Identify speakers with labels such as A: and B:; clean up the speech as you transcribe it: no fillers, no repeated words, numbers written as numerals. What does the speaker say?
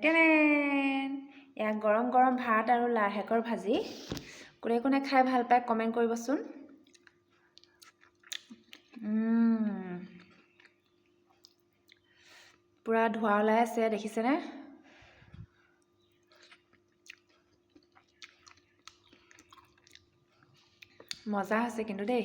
A: ten এয়া গৰম গৰম ভাত আৰু লাই শাকৰ ভাজি কোনে কোনে খাই ভাল পায় কমেণ্ট কৰিবচোন পুৰা ধোঁৱা ওলাই আছে দেখিছেনে মজা আছে কিন্তু দেই